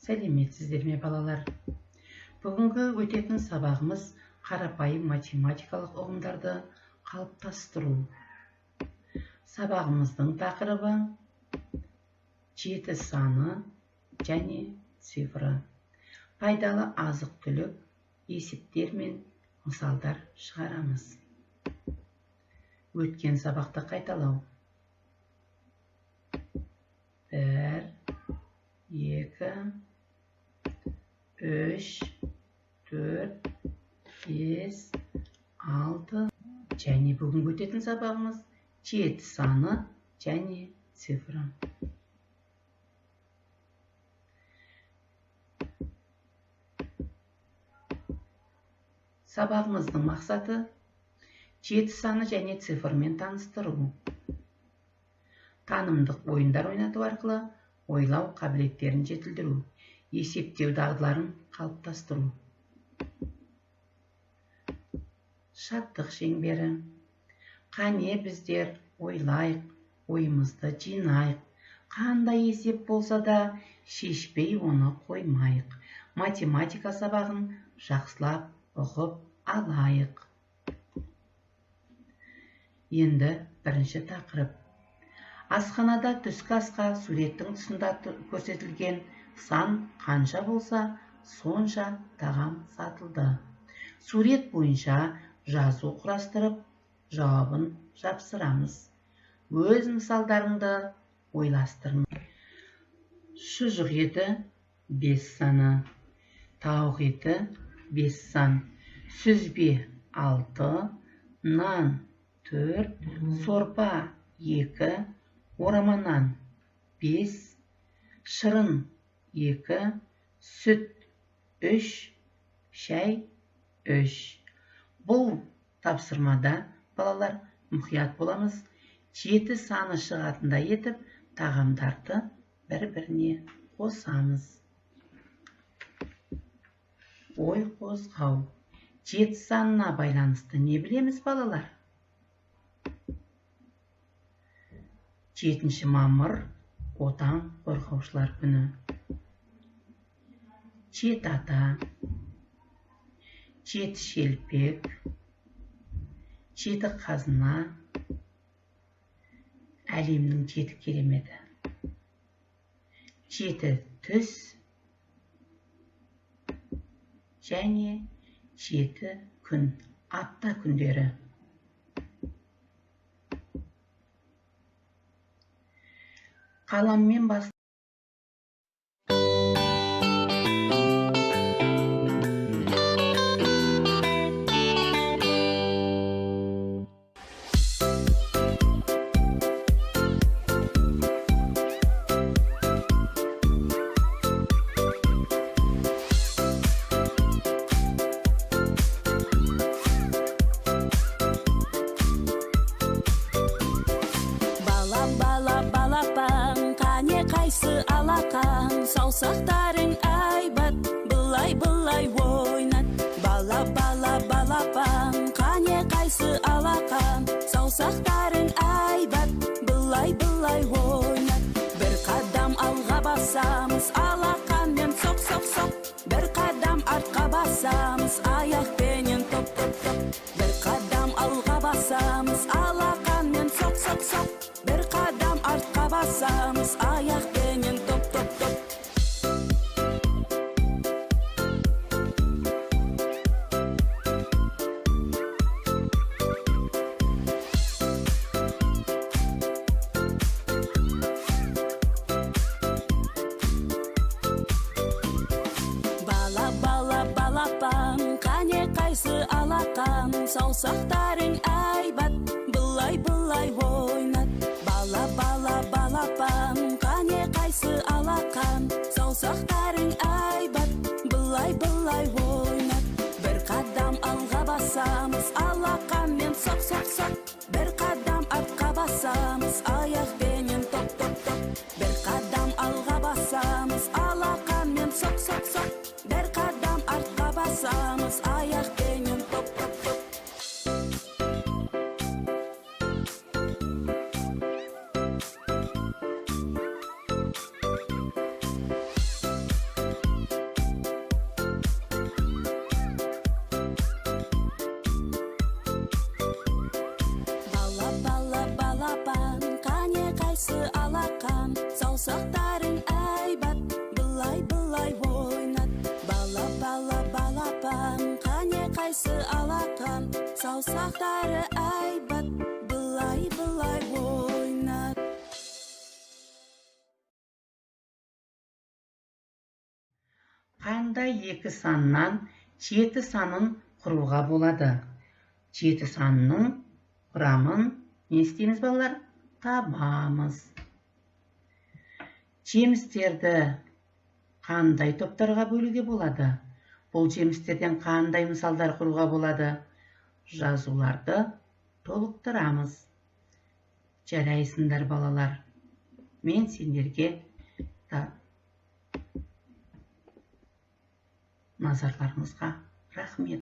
Сәлеметсіздер ме балалар? Бүгінгі өтетін сабағымыз қарапайым математикалық ұғымдарды қалыптастыру. Сабағымыздың тақырыбы 7 саны және цифры. Пайдалы азық-түлік есептер мен мысалдар шығарамыз. Өткен сабақты қайталау. 1, 2, 3, 4, 5, 6 және бүгін өтетін сабағымыз 7 саны және цифры. Сабағымыздың мақсаты 7 саны және цифрмен таныстыру. Танымдық ойындар ойнату арқылы ойлау қабілеттерін жетілдіру, есептеу дағдыларын қалыптастыру. Шаттық шеңбері. Қане біздер ойлайық, ойымызды жинайық. Қандай есеп болса да шешпей оны қоймайық. Математика сабағын жақсылап оқып алайық. Енді бірінші тақырып. Асханада түскі асқа суреттің тұсында көрсетілген сан қанша болса, сонша тағам сатылды. Сурет бойынша жазу құрастырып, жауабын жапсырамыз. Өз мысалдарыңды ойластырыңыз. Шұжық еті 5 саны, тауық еті 5 сан, сүзбе 6, нан 4, сорпа 2, орама нан 5, шырын 2, сүт 3, шәй 3. Бұл тапсырмада балалар мұқият боламыз. 7 саны шығатындай етіп, тағамдарды бір-біріне қосамыз. Ой қозғау. 7 санына байланысты не білеміз балалар? 7 мамыр отан қорғаушылар күні. 7 ата, 7 шелпек, 7 қазына, әлемнің 7 кереметі. 7 түс және 7 күн, апта күндері. Қаламмен бас. Қайсы алақан, саусақтарың айбат, былай-былай ойнат. Балапан, қане қайсы алақан, саусақтарың айбат, былай-былай ойнат. Бір қадам алға басамыз, алақанмен соқ-соқ-соқ. Бір қадам артқа басамыз, аяқпенен топ-топ-топ. Бір қадам алға басамыз, алақанмен соқ-соқ-соқ. Бір қадам артқа басамыз, аяқпенен топ-топ-топ. Балапан, қане қайсы алақан, саусақтарың айбат, былай-былай ойнат. Балапан, қане қайсы алақан, саусақтарың айбат, былай-былай ойнат. Бір қадам алға басамыз, алақанмен соқ-соқ-соқ. Бір қадам артқа басамыз, аяқпенен топ-топ-топ. Бір қадам алға басамыз, алақанмен соқ-соқ-соқ. Бір қадам артқа басамыз, аяқпенен топ-топ-топ. саусақтарың әйбат, былай ойнат. Бала балапан, қане қайсы алақан, саусақтары әйбат, былай ойнат. Қандай екі саннан 7 санын құруға болады? 7 санының құрамын не істейміз балалар? Табамыз. Жемістерді қандай топтарға бөлуге болады? Бұл жемістерден қандай мысалдар құруға болады? Жазуларды толықтырамыз. Жарайсыңдар балалар. Мен сендерге назарларыңызға рахмет.